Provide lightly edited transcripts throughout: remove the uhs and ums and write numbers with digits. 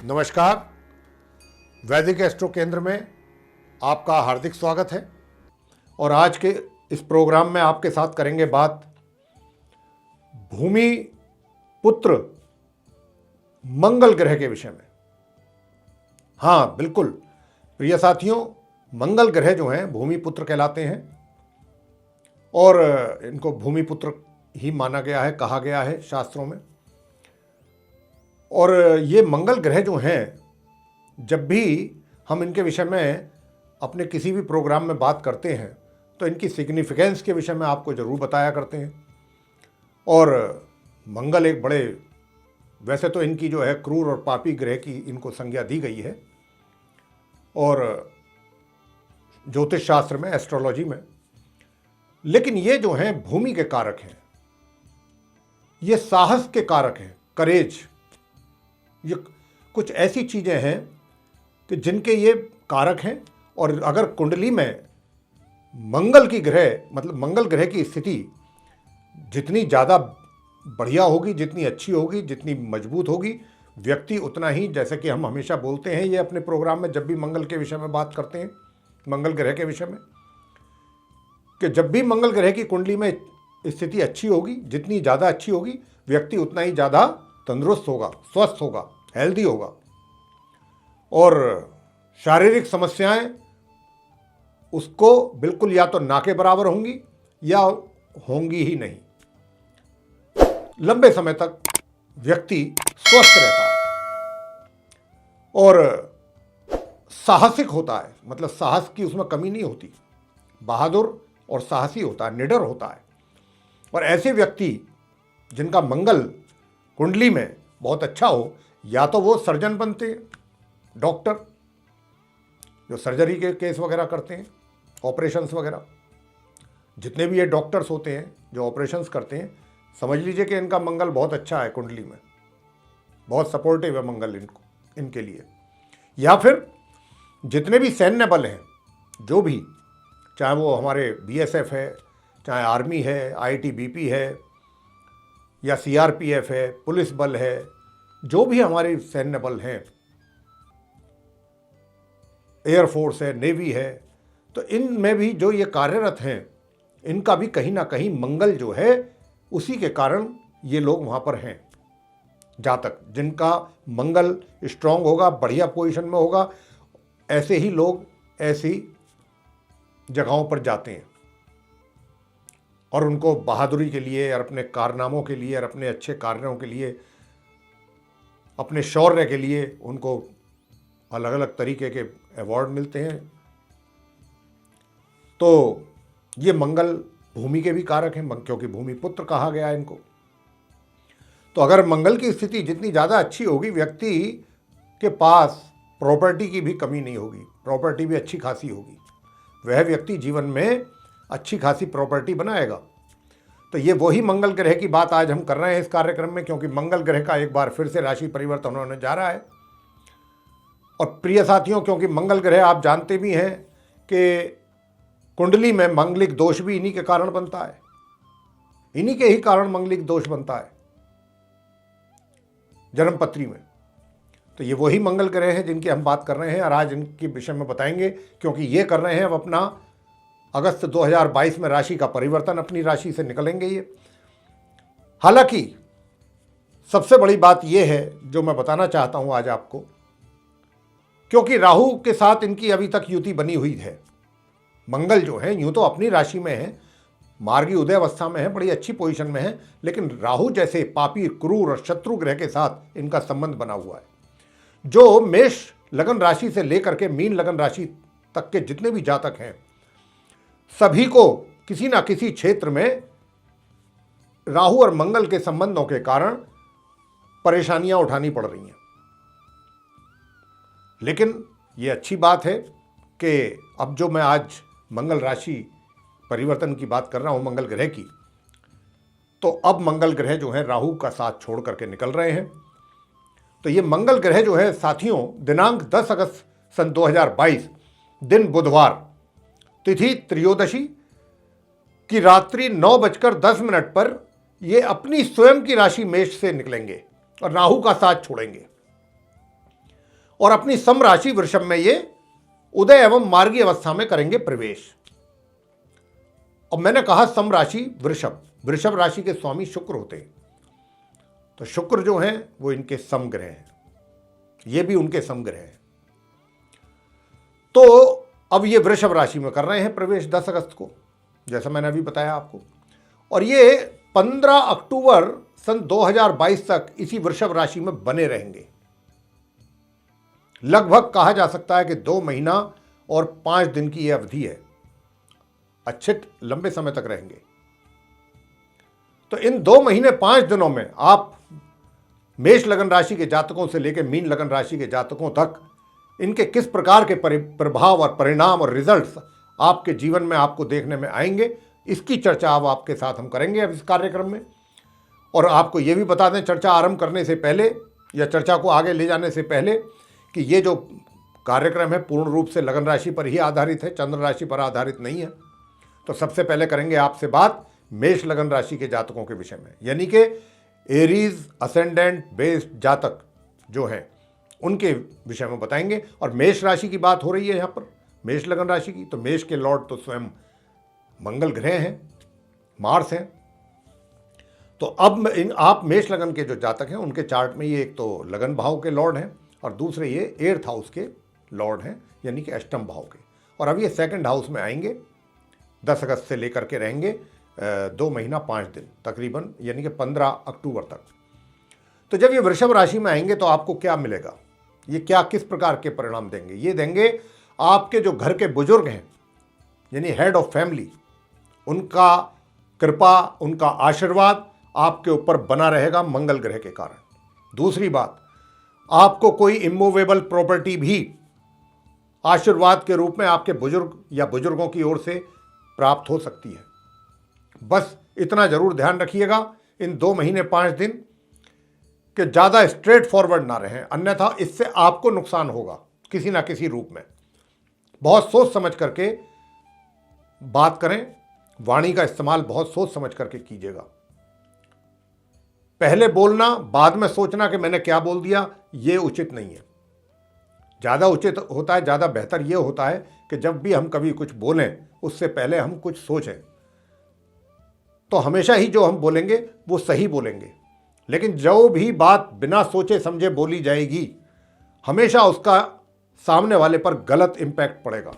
नमस्कार। वैदिक एस्ट्रो केंद्र में आपका हार्दिक स्वागत है। और आज के इस प्रोग्राम में आपके साथ करेंगे बात भूमि पुत्र मंगल ग्रह के विषय में। हाँ बिल्कुल प्रिय साथियों, मंगल ग्रह जो हैं भूमि पुत्र कहलाते हैं और इनको भूमि पुत्र ही माना गया है, कहा गया है शास्त्रों में। और ये मंगल ग्रह जो हैं, जब भी हम इनके विषय में अपने किसी भी प्रोग्राम में बात करते हैं तो इनकी सिग्निफिकेंस के विषय में आपको ज़रूर बताया करते हैं। और मंगल एक बड़े, वैसे तो इनकी जो है क्रूर और पापी ग्रह की इनको संज्ञा दी गई है और ज्योतिष शास्त्र में, एस्ट्रोलॉजी में। लेकिन ये जो हैं भूमि के कारक हैं, ये साहस के कारक हैं, करेज। ये कुछ ऐसी चीज़ें हैं कि जिनके ये कारक हैं। और अगर कुंडली में मंगल की ग्रह, मतलब मंगल ग्रह की स्थिति जितनी ज़्यादा बढ़िया होगी, जितनी अच्छी होगी, जितनी मजबूत होगी, व्यक्ति उतना ही, जैसे कि हम हमेशा बोलते हैं ये अपने प्रोग्राम में जब भी मंगल के विषय में बात करते हैं, मंगल ग्रह के विषय में, कि जब भी मंगल ग्रह की कुंडली में स्थिति अच्छी होगी, जितनी ज़्यादा अच्छी होगी, व्यक्ति उतना ही ज़्यादा तंदुरुस्त होगा, स्वस्थ होगा, हेल्दी होगा। और शारीरिक समस्याएं उसको बिल्कुल या तो ना के बराबर होंगी या होंगी ही नहीं। लंबे समय तक व्यक्ति स्वस्थ रहता है और साहसिक होता है, मतलब साहस की उसमें कमी नहीं होती, बहादुर और साहसी होता है, निडर होता है। और ऐसे व्यक्ति जिनका मंगल कुंडली में बहुत अच्छा हो, या तो वो सर्जन बनते हैं, डॉक्टर जो सर्जरी के केस वगैरह करते हैं, ऑपरेशंस वगैरह, जितने भी ये डॉक्टर्स होते हैं जो ऑपरेशंस करते हैं, समझ लीजिए कि इनका मंगल बहुत अच्छा है, कुंडली में बहुत सपोर्टिव है मंगल इनके लिए। या फिर जितने भी सैन्य बल हैं, जो भी, चाहे वो हमारे बीएसएफ है, चाहे आर्मी है, आईटीबीपी है, या सीआरपीएफ है, पुलिस बल है, जो भी हमारे सैन्य बल हैं, एयरफोर्स है, नेवी है, तो इनमें भी जो ये कार्यरत हैं, इनका भी कहीं ना कहीं मंगल जो है उसी के कारण ये लोग वहाँ पर हैं। जातक जिनका मंगल स्ट्रांग होगा, बढ़िया पोजीशन में होगा, ऐसे ही लोग ऐसी जगहों पर जाते हैं और उनको बहादुरी के लिए और अपने कारनामों के लिए और अपने अच्छे कार्यों के लिए, अपने शौर्य के लिए उनको अलग अलग तरीके के अवार्ड मिलते हैं। तो ये मंगल भूमि के भी कारक हैं, क्योंकि भूमि पुत्र कहा गया है इनको। तो अगर मंगल की स्थिति जितनी ज़्यादा अच्छी होगी, व्यक्ति के पास प्रॉपर्टी की भी कमी नहीं होगी, प्रॉपर्टी भी अच्छी खासी होगी, वह व्यक्ति जीवन में अच्छी खासी प्रॉपर्टी बनाएगा। तो ये वही मंगल ग्रह की बात आज हम कर रहे हैं इस कार्यक्रम में, क्योंकि मंगल ग्रह का एक बार फिर से राशि परिवर्तन होने जा रहा है। और प्रिय साथियों, क्योंकि मंगल ग्रह आप जानते भी हैं कि कुंडली में मंगलिक दोष भी इन्हीं के कारण बनता है, इन्हीं के ही कारण मंगलिक दोष बनता है जन्म पत्री में। तो ये वही मंगल ग्रह हैं जिनकी हम बात कर रहे हैं और आज इनके विषय में बताएंगे, क्योंकि ये कर रहे हैं अब अपना अगस्त 2022 में राशि का परिवर्तन, अपनी राशि से निकलेंगे ये। हालांकि सबसे बड़ी बात ये है जो मैं बताना चाहता हूं आज आपको, क्योंकि राहु के साथ इनकी अभी तक युति बनी हुई है। मंगल जो है यूं तो अपनी राशि में है, मार्गी उदय अवस्था में है, बड़ी अच्छी पोजीशन में है, लेकिन राहु जैसे पापी, क्रूर और शत्रु ग्रह के साथ इनका संबंध बना हुआ है। जो मेष लगन राशि से लेकर के मीन लगन राशि तक के जितने भी जातक हैं, सभी को किसी ना किसी क्षेत्र में राहु और मंगल के संबंधों के कारण परेशानियां उठानी पड़ रही हैं। लेकिन ये अच्छी बात है कि अब जो मैं आज मंगल राशि परिवर्तन की बात कर रहा हूं, मंगल ग्रह की, तो अब मंगल ग्रह जो है राहु का साथ छोड़ करके निकल रहे हैं। तो ये मंगल ग्रह जो है साथियों, दिनांक 10 अगस्त सन 2022, दिन बुधवार, तिथि त्रयोदशी की रात्रि 9:10 पर ये अपनी स्वयं की राशि मेष से निकलेंगे और राहु का साथ छोड़ेंगे। और अपनी सम राशि वृषभ में ये उदय एवं मार्गी अवस्था में करेंगे प्रवेश। और मैंने कहा सम राशि वृषभ, वृषभ राशि के स्वामी शुक्र होते हैं, तो शुक्र जो हैं वो इनके समग्रह हैं, ये भी उनके समग्रह हैं। तो अब ये वृषभ राशि में कर रहे हैं प्रवेश 10 अगस्त को, जैसा मैंने अभी बताया आपको। और ये 15 अक्टूबर सन 2022 तक इसी वृषभ राशि में बने रहेंगे। लगभग कहा जा सकता है कि 2 महीना और 5 दिन की यह अवधि है, अच्छे लंबे समय तक रहेंगे। तो इन 2 महीने 5 दिनों में आप मेष लगन राशि के जातकों से लेकर मीन लगन राशि के जातकों तक इनके किस प्रकार के प्रभाव और परिणाम और रिजल्ट्स आपके जीवन में आपको देखने में आएंगे, इसकी चर्चा अब आपके साथ हम करेंगे अब इस कार्यक्रम में। और आपको ये भी बता दें चर्चा आरंभ करने से पहले या चर्चा को आगे ले जाने से पहले कि ये जो कार्यक्रम है पूर्ण रूप से लगन राशि पर ही आधारित है, चंद्र राशि पर आधारित नहीं है। तो सबसे पहले करेंगे आपसे बात मेष लगन राशि के जातकों के विषय में, यानी कि एरीज असेंडेंट बेस्ड जातक जो हैं उनके विषय में बताएंगे। और मेष राशि की बात हो रही है यहाँ पर, मेष लगन राशि की, तो मेष के लॉर्ड तो स्वयं मंगल ग्रह हैं, मार्स हैं। तो अब आप मेष लगन के जो जातक हैं उनके चार्ट में ये एक तो लगन भाव के लॉर्ड हैं और दूसरे ये 8th हाउस के लॉर्ड हैं, यानी कि अष्टम भाव के। और अब ये 2nd हाउस में आएंगे 10 अगस्त से लेकर के रहेंगे 2 महीना 5 दिन तकरीबन, यानी कि 15 अक्टूबर तक। तो जब ये वृषभ राशि में आएंगे तो आपको क्या मिलेगा, ये क्या किस प्रकार के परिणाम देंगे? ये देंगे आपके जो घर के बुजुर्ग हैं यानी हेड ऑफ फैमिली, उनका कृपा, उनका आशीर्वाद आपके ऊपर बना रहेगा मंगल ग्रह के कारण। दूसरी बात, आपको कोई इमूवेबल प्रॉपर्टी भी आशीर्वाद के रूप में आपके बुजुर्ग या बुजुर्गों की ओर से प्राप्त हो सकती है। बस इतना जरूर ध्यान रखिएगा इन 2 महीने 5 दिन कि ज़्यादा स्ट्रेट फॉरवर्ड ना रहें, अन्यथा इससे आपको नुकसान होगा किसी ना किसी रूप में। बहुत सोच समझ करके बात करें, वाणी का इस्तेमाल बहुत सोच समझ करके कीजिएगा। पहले बोलना बाद में सोचना कि मैंने क्या बोल दिया, ये उचित नहीं है। ज़्यादा उचित होता है, ज़्यादा बेहतर ये होता है कि जब भी हम कभी कुछ बोलें उससे पहले हम कुछ सोचें, तो हमेशा ही जो हम बोलेंगे वो सही बोलेंगे। लेकिन जो भी बात बिना सोचे समझे बोली जाएगी हमेशा उसका सामने वाले पर गलत इम्पैक्ट पड़ेगा।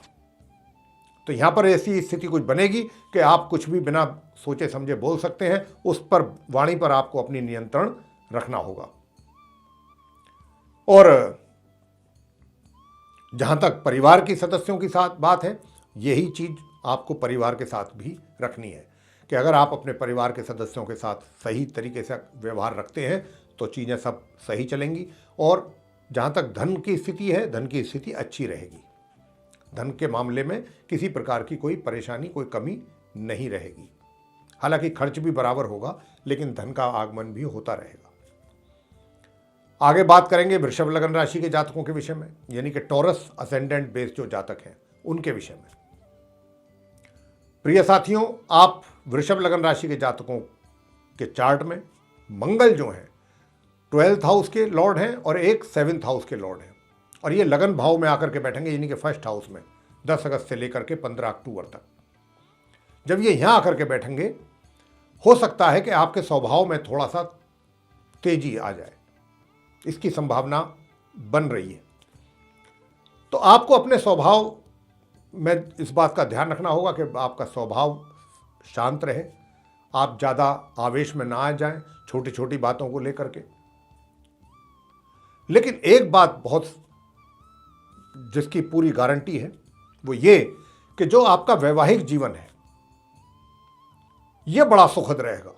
तो यहाँ पर ऐसी स्थिति कुछ बनेगी कि आप कुछ भी बिना सोचे समझे बोल सकते हैं, उस पर वाणी पर आपको अपनी नियंत्रण रखना होगा। और जहाँ तक परिवार के सदस्यों की साथ बात है, यही चीज़ आपको परिवार के साथ भी रखनी है कि अगर आप अपने परिवार के सदस्यों के साथ सही तरीके से व्यवहार रखते हैं तो चीज़ें सब सही चलेंगी। और जहाँ तक धन की स्थिति है, धन की स्थिति अच्छी रहेगी, धन के मामले में किसी प्रकार की कोई परेशानी, कोई कमी नहीं रहेगी। हालांकि खर्च भी बराबर होगा लेकिन धन का आगमन भी होता रहेगा। आगे बात करेंगे वृषभ लगन राशि के जातकों के विषय में, यानी कि टॉरस असेंडेंट बेस्ड जो जातक हैं उनके विषय में। प्रिय साथियों, आप वृषभ लगन राशि के जातकों के चार्ट में मंगल जो हैं 12th हाउस के लॉर्ड हैं और एक 7th हाउस के लॉर्ड हैं, और ये लगन भाव में आकर के बैठेंगे, यानी कि 1st हाउस में 10 अगस्त से लेकर के 15 अक्टूबर तक। जब ये यहाँ आकर के बैठेंगे हो सकता है कि आपके स्वभाव में थोड़ा सा तेजी आ जाए, इसकी संभावना बन रही है। तो आपको अपने स्वभाव में इस बात का ध्यान रखना होगा कि आपका स्वभाव शांत रहे, आप ज़्यादा आवेश में ना आ जाएं छोटी छोटी बातों को लेकर के। लेकिन एक बात बहुत जिसकी पूरी गारंटी है वो ये कि जो आपका वैवाहिक जीवन है ये बड़ा सुखद रहेगा।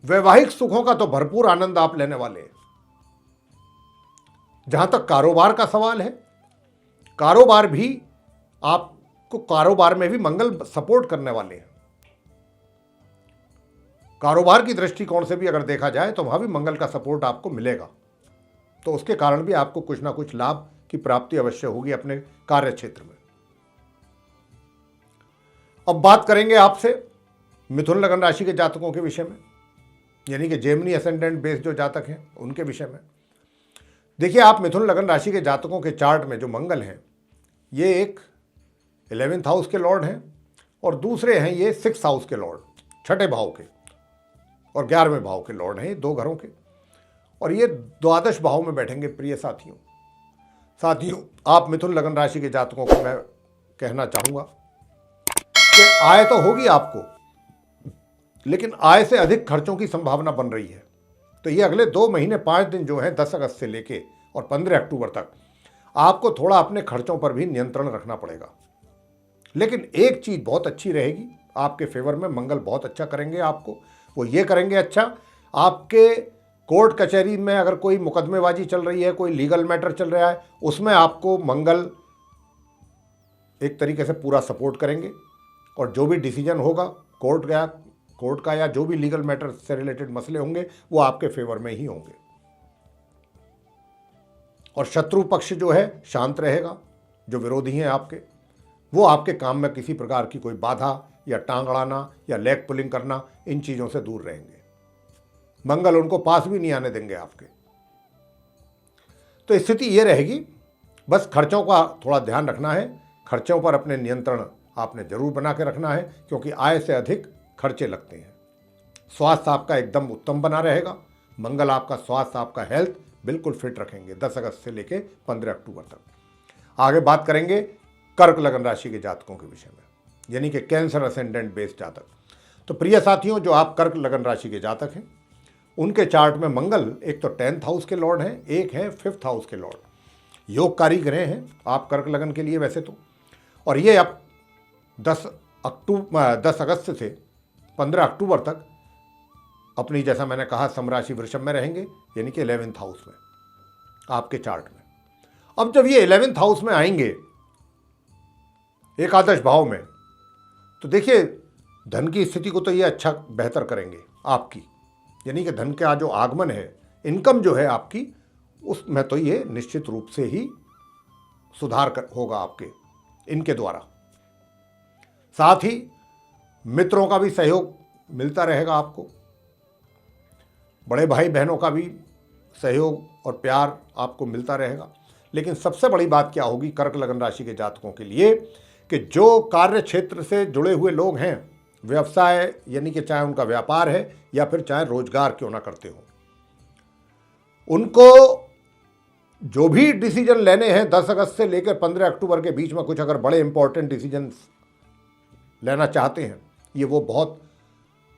वैवाहिक सुखों का तो भरपूर आनंद आप लेने वाले हैं। जहां तक कारोबार का सवाल है, कारोबार भी आपको, कारोबार में भी मंगल सपोर्ट करने वाले हैं। कारोबार की दृष्टिकोण से भी अगर देखा जाए तो वहां भी मंगल का सपोर्ट आपको मिलेगा, तो उसके कारण भी आपको कुछ ना कुछ लाभ की प्राप्ति अवश्य होगी अपने कार्य क्षेत्र में। अब बात करेंगे आपसे मिथुन लगन राशि के जातकों के विषय में, यानी कि जेमिनी असेंडेंट बेस्ड जो जातक हैं उनके विषय में। देखिए, आप मिथुन लगन राशि के जातकों के चार्ट में जो मंगल हैं, ये एक 11th हाउस के लॉर्ड हैं और दूसरे हैं ये 6th हाउस के लॉर्ड, छठे भाव के, और 11वें भाव के लॉर्ड हैं, दो घरों के, और ये द्वादश भाव में बैठेंगे। प्रिय साथियों, आप मिथुन लगन राशि के जातकों को मैं कहना चाहूंगा कि आय तो होगी आपको, लेकिन आय से अधिक खर्चों की संभावना बन रही है। तो ये अगले 2 महीने 5 दिन जो हैं 10 अगस्त से लेके और 15 अक्टूबर तक आपको थोड़ा अपने खर्चों पर भी नियंत्रण रखना पड़ेगा। लेकिन एक चीज़ बहुत अच्छी रहेगी आपके फेवर में, मंगल बहुत अच्छा करेंगे आपको। वो ये करेंगे अच्छा, आपके कोर्ट कचहरी में अगर कोई मुकदमेबाजी चल रही है, कोई लीगल मैटर चल रहा है, उसमें आपको मंगल एक तरीके से पूरा सपोर्ट करेंगे और जो भी डिसीजन होगा कोर्ट का या जो भी लीगल मैटर से रिलेटेड मसले होंगे वो आपके फेवर में ही होंगे। और शत्रु पक्ष जो है शांत रहेगा, जो विरोधी हैं आपके, वो आपके काम में किसी प्रकार की कोई बाधा या टांग अड़ाना या लेग पुलिंग करना, इन चीज़ों से दूर रहेंगे। मंगल उनको पास भी नहीं आने देंगे आपके। तो स्थिति ये रहेगी, बस खर्चों का थोड़ा ध्यान रखना है, खर्चों पर अपने नियंत्रण आपने जरूर बना के रखना है, क्योंकि आय से अधिक खर्चे लगते हैं। स्वास्थ्य आपका एकदम उत्तम बना रहेगा, मंगल आपका स्वास्थ्य, आपका हेल्थ बिल्कुल फिट रखेंगे 10 अगस्त से लेकर 15 अक्टूबर तक। आगे बात करेंगे कर्क लगन राशि के जातकों के विषय में, यानी कि कैंसर असेंडेंट बेस्ड जातक। तो प्रिय साथियों, जो आप कर्क लगन राशि के जातक हैं, उनके चार्ट में मंगल एक तो 10th हाउस के लॉर्ड हैं, एक हैं 5th हाउस के लॉर्ड, योगकारी ग्रह हैं आप कर्क लगन के लिए वैसे तो। और ये अब 10 अगस्त से 15 अक्टूबर तक अपनी, जैसा मैंने कहा, समराशि वृषभ में रहेंगे, यानी कि 11th हाउस में आपके चार्ट में। अब जब ये 11th हाउस में आएंगे एकादश भाव में, तो देखिए धन की स्थिति को तो ये अच्छा बेहतर करेंगे आपकी, यानी कि धन का जो आगमन है, इनकम जो है आपकी, उसमें तो ये निश्चित रूप से ही सुधार होगा आपके इनके द्वारा। साथ ही मित्रों का भी सहयोग मिलता रहेगा आपको, बड़े भाई बहनों का भी सहयोग और प्यार आपको मिलता रहेगा। लेकिन सबसे बड़ी बात क्या होगी कर्क लगन राशि के जातकों के लिए, कि जो कार्य क्षेत्र से जुड़े हुए लोग हैं, व्यवसाय, यानी कि चाहे उनका व्यापार है या फिर चाहे रोजगार क्यों ना करते हो, उनको जो भी डिसीजन लेने हैं 10 अगस्त से लेकर 15 अक्टूबर के बीच में, कुछ अगर बड़े इंपॉर्टेंट डिसीजन लेना चाहते हैं, ये वो बहुत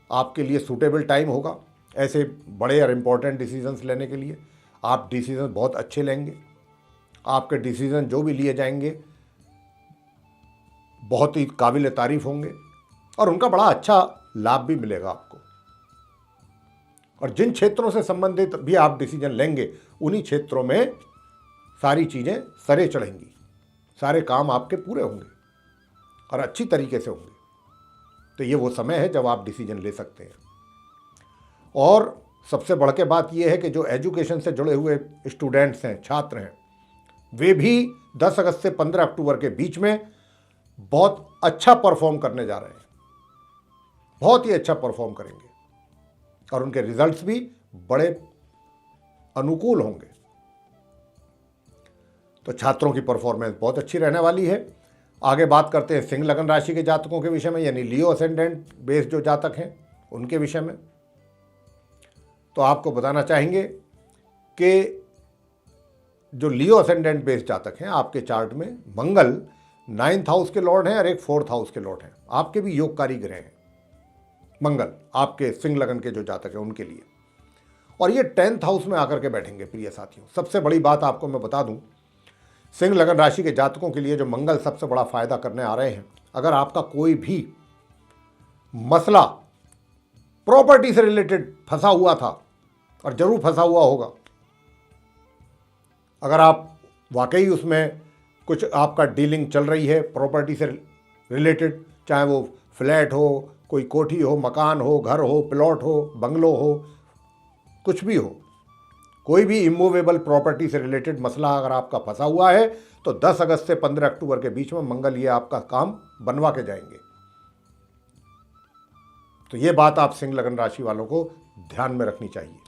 आपके लिए सूटेबल टाइम होगा ऐसे बड़े और इम्पॉर्टेंट डिसीजंस लेने के लिए। आप डिसीजन बहुत अच्छे लेंगे, आपके डिसीजन जो भी लिए जाएंगे बहुत ही काबिल तारीफ होंगे और उनका बड़ा अच्छा लाभ भी मिलेगा आपको। और जिन क्षेत्रों से संबंधित भी आप डिसीजन लेंगे, उन्हीं क्षेत्रों में सारी चीज़ें सरे चढ़ेंगी, सारे काम आपके पूरे होंगे और अच्छी तरीके से होंगे। तो ये वो समय है जब आप डिसीजन ले सकते हैं। और सबसे बढ़ के बात यह है कि जो एजुकेशन से जुड़े हुए स्टूडेंट्स हैं, छात्र हैं, वे भी 10 अगस्त से 15 अक्टूबर के बीच में बहुत अच्छा परफॉर्म करने जा रहे हैं, बहुत ही अच्छा परफॉर्म करेंगे और उनके रिजल्ट्स भी बड़े अनुकूल होंगे। तो छात्रों की परफॉर्मेंस बहुत अच्छी रहने वाली है। आगे बात करते हैं सिंह लगन राशि के जातकों के विषय में, यानी लियो असेंडेंट बेस्ड जो जातक हैं उनके विषय में। तो आपको बताना चाहेंगे कि जो लियो असेंडेंट बेस्ड जातक हैं आपके चार्ट में, मंगल 9th हाउस के लॉर्ड हैं और एक 4th हाउस के लॉर्ड हैं, आपके भी योगकारी ग्रह हैं मंगल, आपके सिंह लगन के जो जातक हैं उनके लिए। और ये 10th हाउस में आकर के बैठेंगे। प्रिय साथियों, सबसे बड़ी बात आपको मैं बता दूं, सिंह लगन राशि के जातकों के लिए जो मंगल सबसे बड़ा फायदा करने आ रहे हैं, अगर आपका कोई भी मसला प्रॉपर्टी से रिलेटेड फंसा हुआ था, और जरूर फंसा हुआ होगा, अगर आप वाकई उसमें कुछ आपका डीलिंग चल रही है प्रॉपर्टी से रिलेटेड, चाहे वो फ्लैट हो, कोई कोठी हो, मकान हो, घर हो, प्लॉट हो, बंगलो हो, कुछ भी हो, कोई भी इमूवेबल प्रॉपर्टी से रिलेटेड मसला अगर आपका फंसा हुआ है, तो 10 अगस्त से 15 अक्टूबर के बीच में मंगल ये आपका काम बनवा के जाएंगे। तो ये बात आप सिंह लगन राशि वालों को ध्यान में रखनी चाहिए।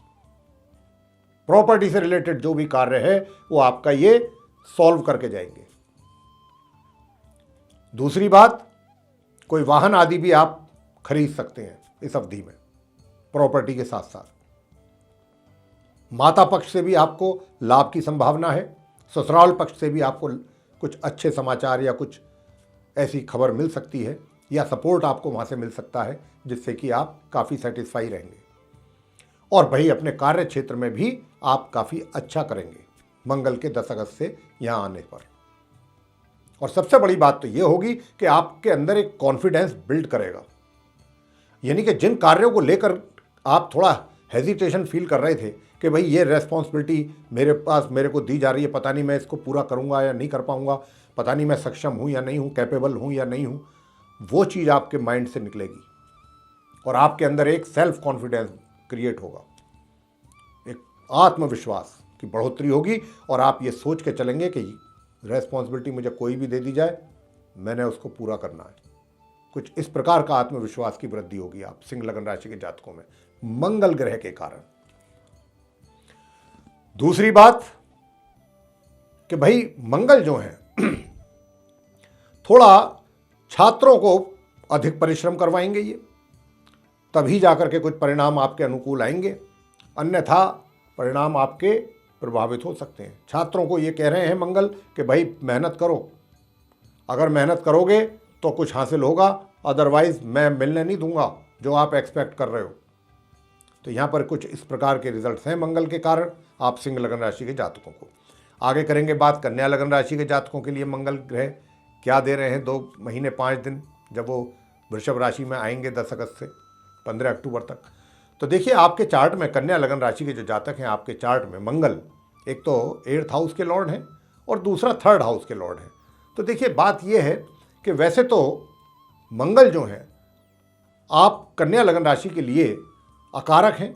प्रॉपर्टी से रिलेटेड जो भी कार्य है वो आपका ये सॉल्व करके जाएंगे। दूसरी बात, कोई वाहन आदि भी आप खरीद सकते हैं इस अवधि में प्रॉपर्टी के साथ साथ। माता पक्ष से भी आपको लाभ की संभावना है, ससुराल पक्ष से भी आपको कुछ अच्छे समाचार या कुछ ऐसी खबर मिल सकती है, या सपोर्ट आपको वहाँ से मिल सकता है जिससे कि आप काफ़ी सेटिस्फाई रहेंगे। और भाई अपने कार्य क्षेत्र में भी आप काफ़ी अच्छा करेंगे मंगल के 10 अगस्त से यहाँ आने पर। और सबसे बड़ी बात तो ये होगी कि आपके अंदर एक कॉन्फिडेंस बिल्ड करेगा, यानी कि जिन कार्यों को लेकर आप थोड़ा हेजिटेशन फील कर रहे थे कि भाई ये रेस्पॉन्सिबिलिटी मेरे को दी जा रही है, पता नहीं मैं इसको पूरा करूँगा या नहीं कर पाऊँगा, पता नहीं मैं सक्षम हूँ या नहीं हूँ, कैपेबल हूँ या नहीं हूँ, वो चीज़ आपके माइंड से निकलेगी और आपके अंदर एक सेल्फ कॉन्फिडेंस क्रिएट होगा, एक आत्मविश्वास की बढ़ोतरी होगी और आप ये सोच के चलेंगे कि रेस्पॉन्सिबिलिटी मुझे कोई भी दे दी जाए, मैंने उसको पूरा करना है। कुछ इस प्रकार का आत्मविश्वास की वृद्धि होगी आप सिंह लगन राशि के जातकों में मंगल ग्रह के कारण। दूसरी बात कि भाई मंगल जो है थोड़ा छात्रों को अधिक परिश्रम करवाएंगे, ये तभी जाकर के कुछ परिणाम आपके अनुकूल आएंगे, अन्यथा परिणाम आपके प्रभावित हो सकते हैं। छात्रों को ये कह रहे हैं मंगल कि भाई मेहनत करो, अगर मेहनत करोगे तो कुछ हासिल होगा, अदरवाइज मैं मिलने नहीं दूंगा जो आप एक्सपेक्ट कर रहे हो। तो यहाँ पर कुछ इस प्रकार के रिजल्ट्स हैं मंगल के कारण आप सिंह लगन राशि के जातकों को। आगे करेंगे बात कन्या लगन राशि के जातकों के लिए मंगल ग्रह क्या दे रहे हैं 2 महीने 5 दिन, जब वो वृषभ राशि में आएंगे 10 अगस्त से 15 अक्टूबर तक। तो देखिए आपके चार्ट में कन्या लगन राशि के जो जातक हैं, आपके चार्ट में मंगल एक तो 8th हाउस के लॉर्ड हैं और दूसरा 3rd हाउस के लॉर्ड हैं। तो देखिए बात यह है कि वैसे तो मंगल जो है आप कन्या लगन राशि के लिए अकारक हैं,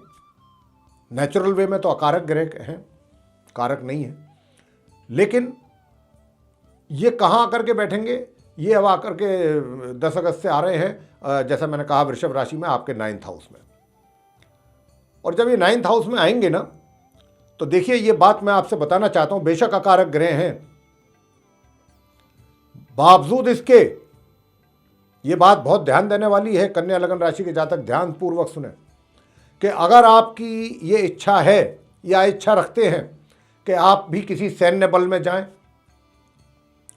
नेचुरल वे में तो अकारक ग्रह हैं, कारक नहीं है, लेकिन ये कहाँ आकर के बैठेंगे, ये अब आकर के 10 अगस्त से आ रहे हैं, जैसा मैंने कहा वृषभ राशि में आपके 9th हाउस में। और जब ये 9th हाउस में आएंगे ना, तो देखिए ये बात मैं आपसे बताना चाहता हूं, बेशक अकारक ग्रह हैं, बावजूद इसके ये बात बहुत ध्यान देने वाली है, कन्या लगन राशि के जातक ध्यान पूर्वक सुने कि अगर आपकी ये इच्छा है या इच्छा रखते हैं कि आप भी किसी सैन्य बल में जाएं,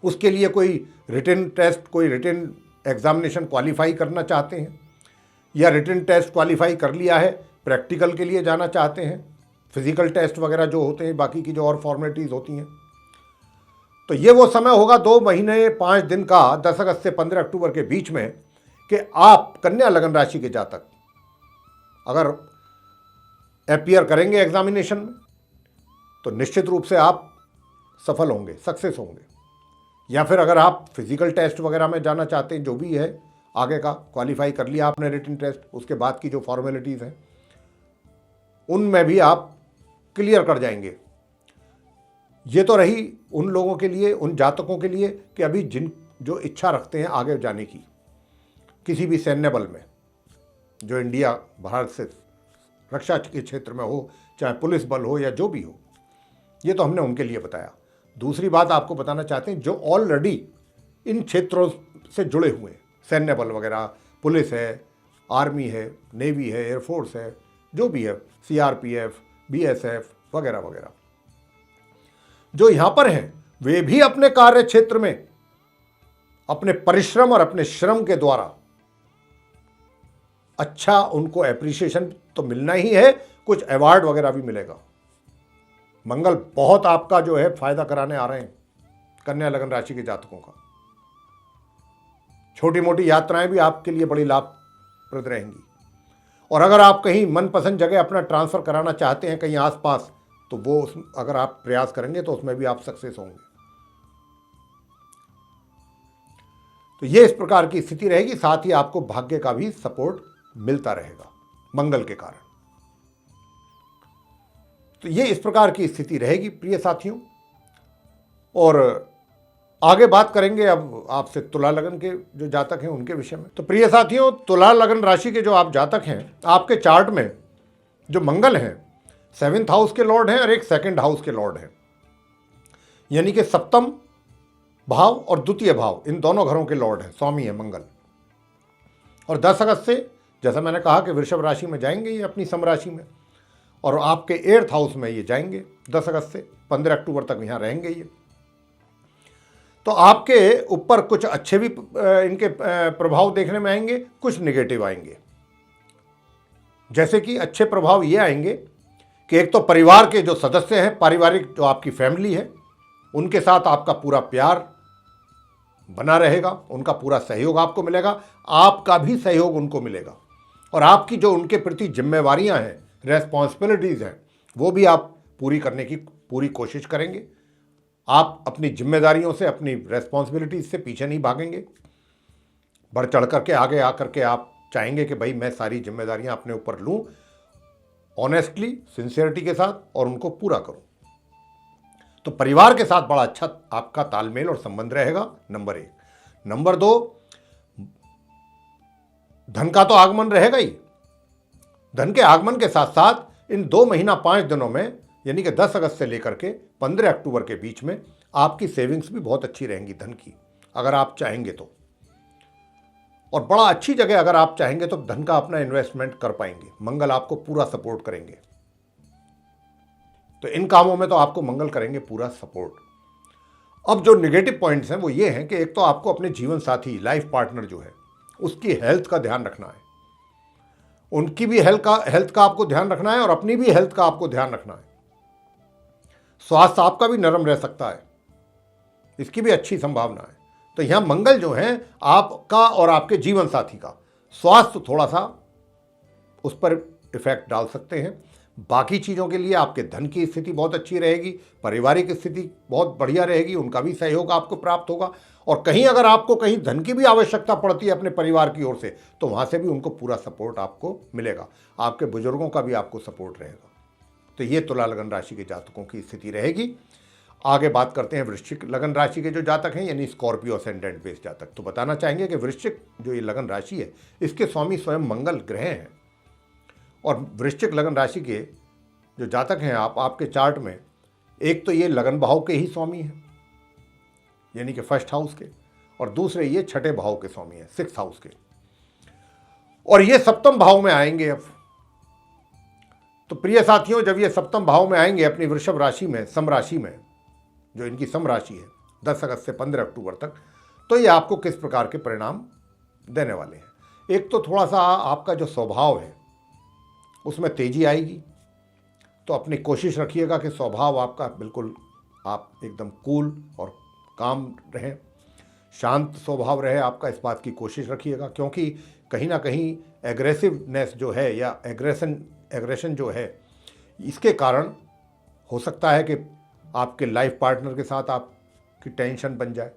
उसके लिए कोई रिटन टेस्ट, कोई रिटन एग्जामिनेशन क्वालिफाई करना चाहते हैं, या रिटन टेस्ट क्वालिफाई कर लिया है, प्रैक्टिकल के लिए जाना चाहते हैं, फिजिकल टेस्ट वगैरह जो होते हैं, बाकी की जो और फॉर्मेलिटीज़ होती हैं, तो ये वो समय होगा 2 महीने 5 दिन का 10 अगस्त से 15 अक्टूबर के बीच में कि आप कन्या लगन राशि के जातक अगर अपीयर करेंगे एग्जामिनेशन में तो निश्चित रूप से आप सफल होंगे, सक्सेस होंगे। या फिर अगर आप फिजिकल टेस्ट वगैरह में जाना चाहते हैं, जो भी है आगे का क्वालिफाई कर लिया आपने रिटन टेस्ट, उसके बाद की जो फॉर्मेलिटीज़ हैं उनमें भी आप क्लियर कर जाएंगे। ये तो रही उन लोगों के लिए, उन जातकों के लिए कि अभी जो इच्छा रखते हैं आगे जाने की किसी भी सैन्य बल में, जो इंडिया भारत से रक्षा के क्षेत्र में हो, चाहे पुलिस बल हो या जो भी हो, ये तो हमने उनके लिए बताया। दूसरी बात आपको बताना चाहते हैं जो ऑलरेडी इन क्षेत्रों से जुड़े हुए हैं, सैन्य बल वगैरह, पुलिस है, आर्मी है, नेवी है, एयरफोर्स है, जो भी है, CRPF, BSF वगैरह वगैरह, जो यहाँ पर हैं वे भी अपने कार्य क्षेत्र में अपने परिश्रम और अपने श्रम के द्वारा अच्छा उनको एप्रिसिएशन तो मिलना ही है, कुछ अवार्ड वगैरह भी मिलेगा। मंगल बहुत आपका जो है फायदा कराने आ रहे हैं कन्या लगन राशि के जातकों का। छोटी मोटी यात्राएं भी आपके लिए बड़ी लाभप्रद रहेंगी। और अगर आप कहीं मनपसंद जगह अपना ट्रांसफ़र कराना चाहते हैं कहीं आसपास, तो वो अगर आप प्रयास करेंगे तो उसमें भी आप सक्सेस होंगे। तो ये इस प्रकार की स्थिति रहेगी। साथ ही आपको भाग्य का भी सपोर्ट मिलता रहेगा मंगल के कारण। तो ये इस प्रकार की स्थिति रहेगी प्रिय साथियों। और आगे बात करेंगे अब आपसे तुला लगन के जो जातक हैं उनके विषय में। तो प्रिय साथियों, तुला लगन राशि के जो आप जातक हैं, आपके चार्ट में जो मंगल हैं 7th हाउस के लॉर्ड हैं और एक 2nd हाउस के लॉर्ड हैं, यानी कि सप्तम भाव और द्वितीय भाव, इन दोनों घरों के लॉर्ड हैं, स्वामी है मंगल। और 10 अगस्त से जैसा मैंने कहा कि वृषभ राशि में जाएंगे ये अपनी सम राशि में, और आपके 8th हाउस में ये जाएंगे 10 अगस्त से, 15 अक्टूबर तक यहाँ रहेंगे ये। तो आपके ऊपर कुछ अच्छे भी इनके प्रभाव देखने में आएंगे, कुछ नेगेटिव आएंगे। जैसे कि अच्छे प्रभाव ये आएंगे कि एक तो परिवार के जो सदस्य हैं, पारिवारिक जो आपकी फैमिली है, उनके साथ आपका पूरा प्यार बना रहेगा, उनका पूरा सहयोग आपको मिलेगा, आपका भी सहयोग उनको मिलेगा, और आपकी जो उनके प्रति जिम्मेवारियां हैं, रेस्पॉन्सिबिलिटीज़ हैं, वो भी आप पूरी करने की पूरी कोशिश करेंगे। आप अपनी जिम्मेदारियों से, अपनी रेस्पॉन्सिबिलिटीज से पीछे नहीं भागेंगे, बढ़ चढ़ करके आगे आकर के आप चाहेंगे कि भाई मैं सारी जिम्मेदारियां अपने ऊपर लूं, ऑनेस्टली, सिंसियरिटी के साथ, और उनको पूरा करूं। तो परिवार के साथ बड़ा अच्छा आपका तालमेल और संबंध रहेगा, नंबर 1। नंबर 2, धन का तो आगमन रहेगा ही। धन के आगमन के साथ साथ इन 2 महीना 5 दिनों में, यानी कि 10 अगस्त से लेकर के 15 अक्टूबर के बीच में आपकी सेविंग्स भी बहुत अच्छी रहेंगी धन की, अगर आप चाहेंगे तो। और बड़ा अच्छी जगह अगर आप चाहेंगे तो धन का अपना इन्वेस्टमेंट कर पाएंगे, मंगल आपको पूरा सपोर्ट करेंगे। तो इन कामों में तो आपको मंगल करेंगे पूरा सपोर्ट। अब जो नेगेटिव पॉइंट्स हैं वो ये हैं कि एक तो आपको अपने जीवन साथी, लाइफ पार्टनर जो है, उसकी हेल्थ का ध्यान रखना है। उनकी भी हेल्थ का आपको ध्यान रखना है और अपनी भी हेल्थ का आपको ध्यान रखना है। स्वास्थ्य आपका भी नरम रह सकता है, इसकी भी अच्छी संभावना है। तो यहां मंगल जो है आपका और आपके जीवन साथी का स्वास्थ्य थोड़ा सा उस पर इफेक्ट डाल सकते हैं। बाकी चीज़ों के लिए आपके धन की स्थिति बहुत अच्छी रहेगी, पारिवारिक स्थिति बहुत बढ़िया रहेगी, उनका भी सहयोग आपको प्राप्त होगा। और कहीं अगर आपको कहीं धन की भी आवश्यकता पड़ती है अपने परिवार की ओर से, तो वहाँ से भी उनको पूरा सपोर्ट आपको मिलेगा, आपके बुजुर्गों का भी आपको सपोर्ट रहेगा। तो ये तुला लगन राशि के जातकों की स्थिति रहेगी। आगे बात करते हैं वृश्चिक लगन राशि के जो जातक हैं, यानी स्कॉर्पियो असेंडेंट बेस्ड जातक। तो बताना चाहेंगे कि वृश्चिक जो ये लगन राशि है, इसके स्वामी स्वयं मंगल ग्रह हैं। और वृश्चिक लगन राशि के जो जातक हैं, आपके चार्ट में एक तो ये लगन भाव के ही स्वामी हैं, यानी कि 1st हाउस के, और दूसरे ये 6ठे भाव के स्वामी हैं, 6th हाउस के, और ये 7th भाव में आएंगे अब। तो प्रिय साथियों, जब ये 7th भाव में आएंगे अपनी वृषभ राशि में, सम राशि में, जो इनकी सम राशि है 10 अगस्त से 15 अक्टूबर तक, तो ये आपको किस प्रकार के परिणाम देने वाले हैं। एक तो थोड़ा सा आपका जो स्वभाव है उसमें तेजी आएगी, तो अपनी कोशिश रखिएगा कि स्वभाव आपका बिल्कुल, आप एकदम कूल और काम रहें, शांत स्वभाव रहे आपका, इस बात की कोशिश रखिएगा। क्योंकि कहीं ना कहीं एग्रेसिवनेस जो है, या एग्रेशन जो है, इसके कारण हो सकता है कि आपके लाइफ पार्टनर के साथ आपकी टेंशन बन जाए।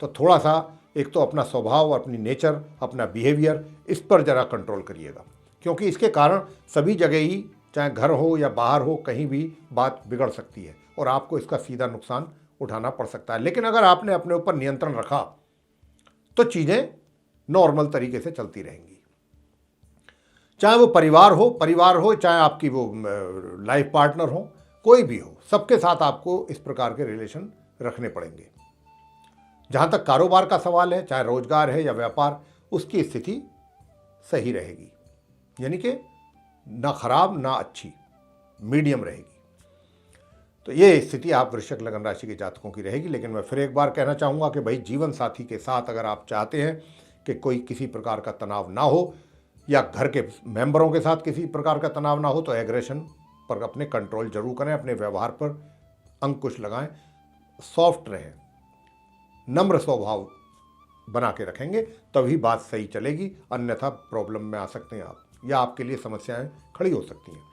तो थोड़ा सा एक तो अपना स्वभाव, अपनी नेचर, अपना बिहेवियर, इस पर ज़रा कंट्रोल करिएगा, क्योंकि इसके कारण सभी जगह ही, चाहे घर हो या बाहर हो, कहीं भी बात बिगड़ सकती है और आपको इसका सीधा नुकसान उठाना पड़ सकता है। लेकिन अगर आपने अपने ऊपर नियंत्रण रखा तो चीज़ें नॉर्मल तरीके से चलती रहेंगी। चाहे वो परिवार हो, चाहे आपकी वो लाइफ पार्टनर हो, कोई भी हो, सबके साथ आपको इस प्रकार के रिलेशन रखने पड़ेंगे। जहाँ तक कारोबार का सवाल है, चाहे रोजगार है या व्यापार, उसकी स्थिति सही रहेगी, यानी कि ना खराब ना अच्छी, मीडियम रहेगी। तो ये स्थिति आप वृश्चिक लगन राशि के जातकों की रहेगी। लेकिन मैं फिर एक बार कहना चाहूँगा कि भाई, जीवन साथी के साथ अगर आप चाहते हैं कि कोई किसी प्रकार का तनाव ना हो, या घर के मेंबरों के साथ किसी प्रकार का तनाव ना हो, तो एग्रेशन पर अपने कंट्रोल जरूर करें, अपने व्यवहार पर अंकुश लगाएं, सॉफ्ट रहें, नम्र स्वभाव बना के रखेंगे, तभी बात सही चलेगी। अन्यथा प्रॉब्लम में आ सकते हैं आप, या आपके लिए समस्याएं खड़ी हो सकती हैं।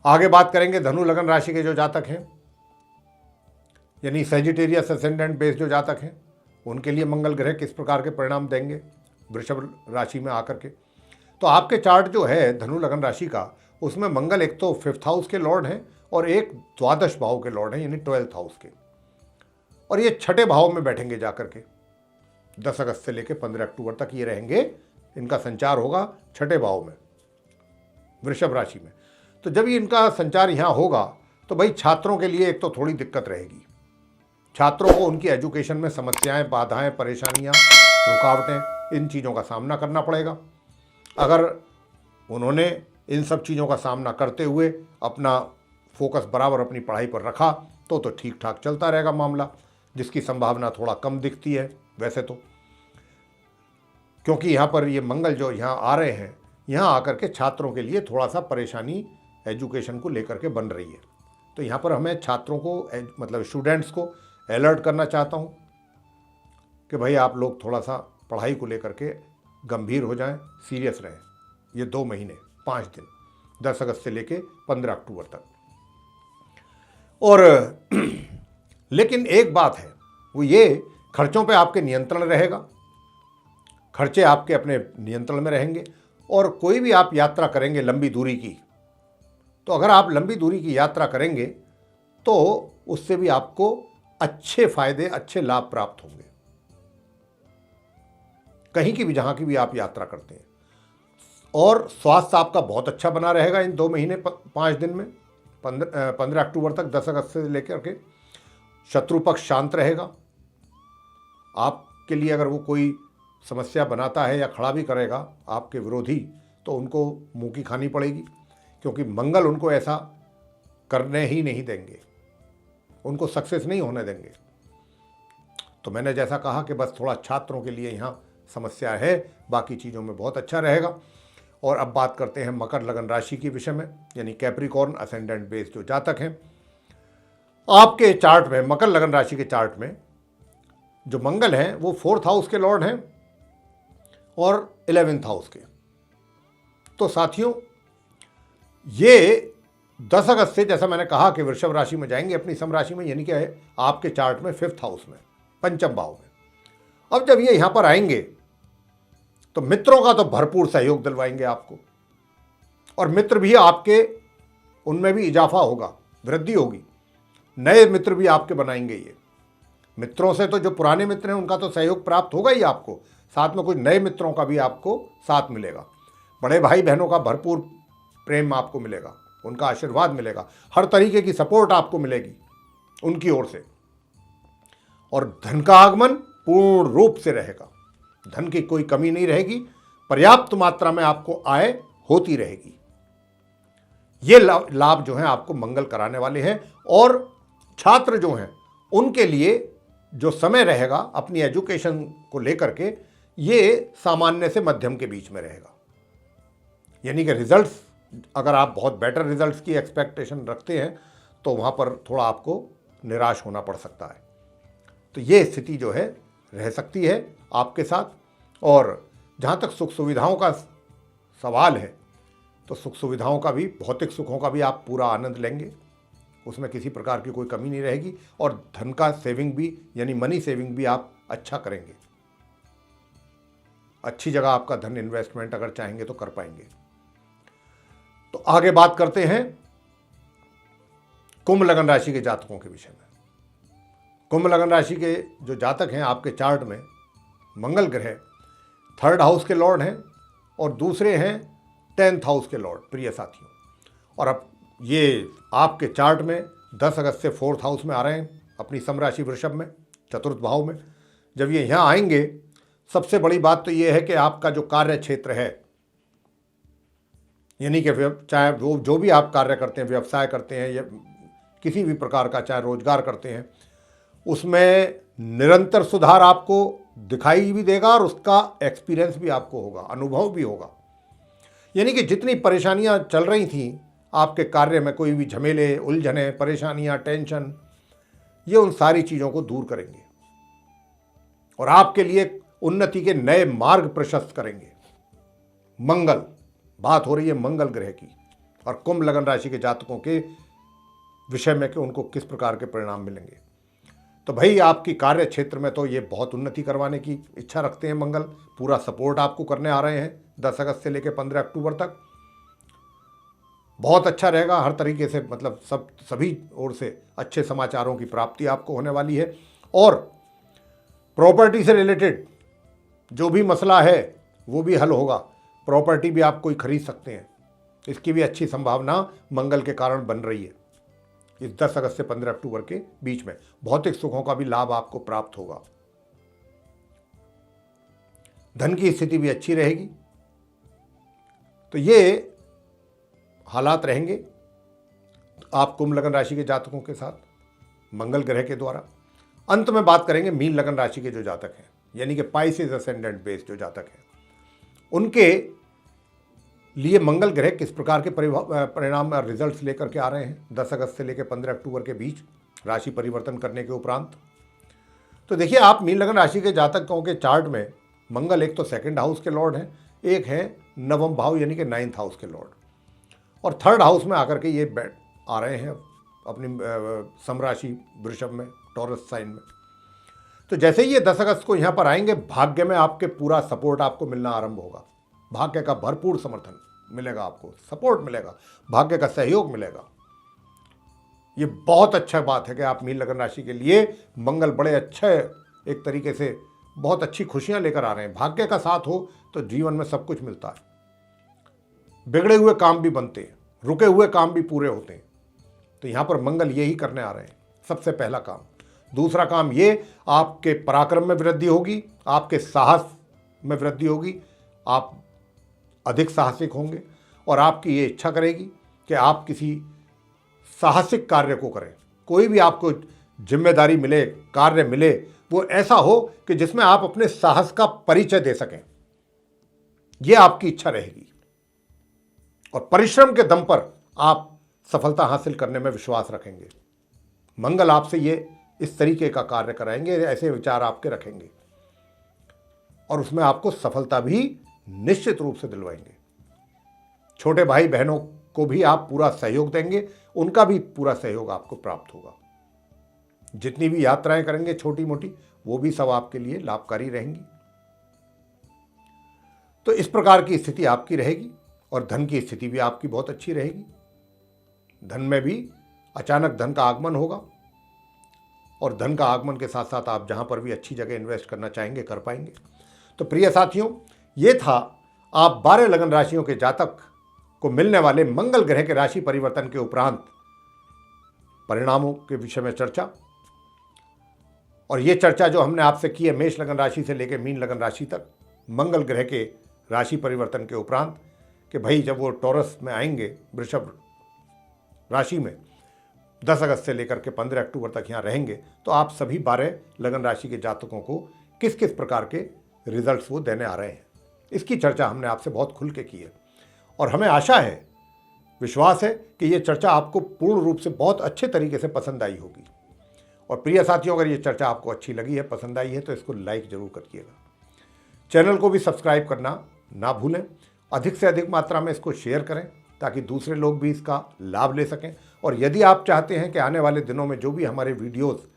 आगे बात करेंगे धनु लगन राशि के जो जातक हैं, यानी सेजिटेरियस असेंडेंट बेस्ड जो जातक हैं, उनके लिए मंगल ग्रह किस प्रकार के परिणाम देंगे वृषभ राशि में आकर के। तो आपके चार्ट जो है धनु लगन राशि का, उसमें मंगल एक तो 5th हाउस के लॉर्ड हैं और एक 12 भाव के लॉर्ड हैं, यानी 12th हाउस के, और ये 6ठे भाव में बैठेंगे जाकर के। 10 अगस्त से लेकर 15 अक्टूबर तक ये रहेंगे, इनका संचार होगा 6ठे भाव में, वृषभ राशि में। तो जब ये इनका संचार यहाँ होगा तो भाई छात्रों के लिए एक तो थोड़ी दिक्कत रहेगी। छात्रों को उनकी एजुकेशन में समस्याएं, बाधाएं, परेशानियां, रुकावटें, इन चीज़ों का सामना करना पड़ेगा। अगर उन्होंने इन सब चीज़ों का सामना करते हुए अपना फोकस बराबर अपनी पढ़ाई पर रखा तो ठीक ठाक चलता रहेगा मामला, जिसकी संभावना थोड़ा कम दिखती है वैसे तो, क्योंकि यहाँ पर ये मंगल जो यहाँ आ रहे हैं, यहाँ आकर के छात्रों के लिए थोड़ा सा परेशानी एजुकेशन को लेकर के बन रही है। तो यहाँ पर हमें छात्रों को मतलब स्टूडेंट्स को अलर्ट करना चाहता हूँ कि भाई आप लोग थोड़ा सा पढ़ाई को लेकर के गंभीर हो जाएं, सीरियस रहें। ये 2 महीने 5 दिन 10 अगस्त से लेके 15 अक्टूबर तक। और लेकिन एक बात है, वो ये खर्चों पे आपके नियंत्रण रहेगा, खर्चे आपके अपने नियंत्रण में रहेंगे। और कोई भी आप यात्रा करेंगे लंबी दूरी की, तो अगर आप लंबी दूरी की यात्रा करेंगे तो उससे भी आपको अच्छे फायदे, अच्छे लाभ प्राप्त होंगे, कहीं की भी, जहां की भी आप यात्रा करते हैं। और स्वास्थ्य आपका बहुत अच्छा बना रहेगा इन 2 महीने 5 दिन में, 15 अक्टूबर तक 10 अगस्त से लेकर के। शत्रु पक्ष शांत रहेगा। आपके लिए अगर वो कोई समस्या बनाता है या खड़ा भी करेगा आपके विरोधी, तो उनको मुंह की खानी पड़ेगी, क्योंकि मंगल उनको ऐसा करने ही नहीं देंगे, उनको सक्सेस नहीं होने देंगे। तो मैंने जैसा कहा कि बस थोड़ा छात्रों के लिए यहाँ समस्या है, बाकी चीज़ों में बहुत अच्छा रहेगा। और अब बात करते हैं मकर लगन राशि के विषय में, यानी कैप्रिकॉर्न असेंडेंट बेस जो जातक हैं। आपके चार्ट में, मकर लगन राशि के चार्ट में जो मंगल हैं वो 4th हाउस के लॉर्ड हैं और 11th हाउस के। तो साथियों, ये 10 अगस्त से, जैसा मैंने कहा कि वृषभ राशि में जाएंगे अपनी सम राशि में, यानी क्या है आपके चार्ट में 5th हाउस में, पंचम भाव में। अब जब ये यहां पर आएंगे तो मित्रों का तो भरपूर सहयोग दिलवाएंगे आपको, और मित्र भी आपके, उनमें भी इजाफा होगा, वृद्धि होगी, नए मित्र भी आपके बनाएंगे। ये मित्रों से तो जो पुराने मित्र हैं उनका तो सहयोग प्राप्त होगा ही आपको, साथ में कुछ नए मित्रों का भी आपको साथ मिलेगा। बड़े भाई बहनों का भरपूर प्रेम आपको मिलेगा, उनका आशीर्वाद मिलेगा, हर तरीके की सपोर्ट आपको मिलेगी उनकी ओर से। और धन का आगमन पूर्ण रूप से रहेगा, धन की कोई कमी नहीं रहेगी, पर्याप्त मात्रा में आपको आय होती रहेगी। ये लाभ जो है आपको मंगल कराने वाले हैं। और छात्र जो हैं उनके लिए जो समय रहेगा अपनी एजुकेशन को लेकर के, ये सामान्य से मध्यम के बीच में रहेगा। यानी कि रिजल्ट्स, अगर आप बहुत बेटर रिजल्ट्स की एक्सपेक्टेशन रखते हैं तो वहाँ पर थोड़ा आपको निराश होना पड़ सकता है। तो ये स्थिति जो है रह सकती है आपके साथ। और जहाँ तक सुख सुविधाओं का सवाल है, तो सुख सुविधाओं का भी, भौतिक सुखों का भी आप पूरा आनंद लेंगे, उसमें किसी प्रकार की कोई कमी नहीं रहेगी। और धन का सेविंग भी, यानी मनी सेविंग भी आप अच्छा करेंगे, अच्छी जगह आपका धन इन्वेस्टमेंट अगर चाहेंगे तो कर पाएंगे। तो आगे बात करते हैं कुंभ लगन राशि के जातकों के विषय में। कुंभ लगन राशि के जो जातक हैं, आपके चार्ट में मंगल ग्रह 3rd हाउस के लॉर्ड हैं और दूसरे हैं 10th हाउस के लॉर्ड, प्रिय साथियों। और अब ये आपके चार्ट में 10 अगस्त से 4th हाउस में आ रहे हैं अपनी सम राशि वृषभ में, 4th भाव में। जब ये यहाँ आएंगे, सबसे बड़ी बात तो ये है कि आपका जो कार्य क्षेत्र है, यानी कि चाहे वो जो भी आप कार्य करते हैं, व्यवसाय करते हैं या किसी भी प्रकार का चाहे रोजगार करते हैं, उसमें निरंतर सुधार आपको दिखाई भी देगा और उसका एक्सपीरियंस भी आपको होगा, अनुभव भी होगा। यानी कि जितनी परेशानियां चल रही थी आपके कार्य में, कोई भी झमेले, उलझने, परेशानियां, टेंशन, ये उन सारी चीज़ों को दूर करेंगे और आपके लिए उन्नति के नए मार्ग प्रशस्त करेंगे। मंगल, बात हो रही है मंगल ग्रह की और कुंभ लगन राशि के जातकों के विषय में कि उनको किस प्रकार के परिणाम मिलेंगे। तो भाई आपकी कार्य क्षेत्र में तो ये बहुत उन्नति करवाने की इच्छा रखते हैं मंगल, पूरा सपोर्ट आपको करने आ रहे हैं 10 अगस्त से लेकर 15 अक्टूबर तक। बहुत अच्छा रहेगा हर तरीके से, मतलब सभी ओर से अच्छे समाचारों की प्राप्ति आपको होने वाली है। और प्रॉपर्टी से रिलेटेड जो भी मसला है वो भी हल होगा, प्रॉपर्टी भी आप कोई खरीद सकते हैं, इसकी भी अच्छी संभावना मंगल के कारण बन रही है। इस 10 अगस्त से 15 अक्टूबर के बीच में भौतिक सुखों का भी लाभ आपको प्राप्त होगा। धन की स्थिति भी अच्छी रहेगी। तो ये हालात रहेंगे आप कुंभ लगन राशि के जातकों के साथ मंगल ग्रह के द्वारा। अंत में बात करेंगे मीन लगन राशि के जो जातक हैं, यानी कि पाइसेस असेंडेंट बेस जो जातक हैं, उनके लिए मंगल ग्रह किस प्रकार के परिणाम रिजल्ट्स लेकर के आ रहे हैं 10 अगस्त से लेकर 15 अक्टूबर के बीच राशि परिवर्तन करने के उपरांत। तो देखिए, आप मीन लगन राशि के जातकों के चार्ट में मंगल एक तो 2nd हाउस के लॉर्ड हैं, एक है 9वां भाव यानी कि 9th हाउस के लॉर्ड, और 3rd हाउस में आकर के ये बैठ आ रहे हैं अपनी समराशि वृषभ में, टॉरस साइन में। तो जैसे ही ये 10 अगस्त को यहाँ पर आएंगे, भाग्य में आपके पूरा सपोर्ट आपको मिलना आरंभ होगा। भाग्य का भरपूर समर्थन मिलेगा, आपको सपोर्ट मिलेगा, भाग्य का सहयोग मिलेगा। ये बहुत अच्छा बात है कि आप मीन लगन राशि के लिए मंगल बड़े अच्छे एक तरीके से बहुत अच्छी खुशियां लेकर आ रहे हैं। भाग्य का साथ हो तो जीवन में सब कुछ मिलता है। बिगड़े हुए काम भी बनते हैं, रुके हुए काम भी पूरे होते हैं। तो यहाँ पर मंगल यही करने आ रहे हैं, सबसे पहला काम। दूसरा काम ये, आपके पराक्रम में वृद्धि होगी, आपके साहस में वृद्धि होगी, आप अधिक साहसिक होंगे और आपकी ये इच्छा करेगी कि आप किसी साहसिक कार्य को करें। कोई भी आपको जिम्मेदारी मिले, कार्य मिले, वो ऐसा हो कि जिसमें आप अपने साहस का परिचय दे सकें। यह आपकी इच्छा रहेगी और परिश्रम के दम पर आप सफलता हासिल करने में विश्वास रखेंगे। मंगल आपसे ये इस तरीके का कार्य कराएंगे, ऐसे विचार आपके रखेंगे और उसमें आपको सफलता भी निश्चित रूप से दिलवाएंगे। छोटे भाई बहनों को भी आप पूरा सहयोग देंगे, उनका भी पूरा सहयोग आपको प्राप्त होगा। जितनी भी यात्राएं करेंगे छोटी मोटी, वो भी सब आपके लिए लाभकारी रहेंगी। तो इस प्रकार की स्थिति आपकी रहेगी और धन की स्थिति भी आपकी बहुत अच्छी रहेगी। धन में भी अचानक धन का आगमन होगा और धन का आगमन के साथ साथ आप जहां पर भी अच्छी जगह इन्वेस्ट करना चाहेंगे कर पाएंगे। तो प्रिय साथियों, ये था आप 12 लगन राशियों के जातक को मिलने वाले मंगल ग्रह के राशि परिवर्तन के उपरांत परिणामों के विषय में चर्चा। और ये चर्चा जो हमने आपसे की है मेष लगन राशि से लेकर मीन लगन राशि तक, मंगल ग्रह के राशि परिवर्तन के उपरांत, कि भाई जब वो टॉरस में आएंगे वृषभ राशि में 10 अगस्त से लेकर के 15 अक्टूबर तक यहाँ रहेंगे, तो आप सभी 12 लगन राशि के जातकों को किस किस प्रकार के रिजल्ट्स वो देने आ रहे हैं, इसकी चर्चा हमने आपसे बहुत खुल के की है। और हमें आशा है, विश्वास है कि ये चर्चा आपको पूर्ण रूप से बहुत अच्छे तरीके से पसंद आई होगी। और प्रिय साथियों, अगर ये चर्चा आपको अच्छी लगी है, पसंद आई है, तो इसको लाइक जरूर करिएगा। चैनल को भी सब्सक्राइब करना ना भूलें। अधिक से अधिक मात्रा में इसको शेयर करें ताकि दूसरे लोग भी इसका लाभ ले सकें। और यदि आप चाहते हैं कि आने वाले दिनों में जो भी हमारे वीडियोस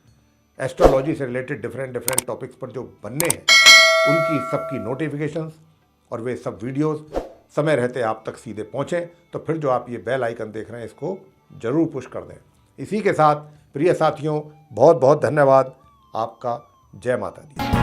एस्ट्रोलॉजी से रिलेटेड डिफरेंट टॉपिक्स पर जो बनने हैं, उनकी सबकी नोटिफिकेशंस और वे सब वीडियोस समय रहते आप तक सीधे पहुँचें, तो फिर जो आप ये बेल आइकन देख रहे हैं इसको ज़रूर पुश कर दें। इसी के साथ प्रिय साथियों, बहुत बहुत धन्यवाद आपका। जय माता दी।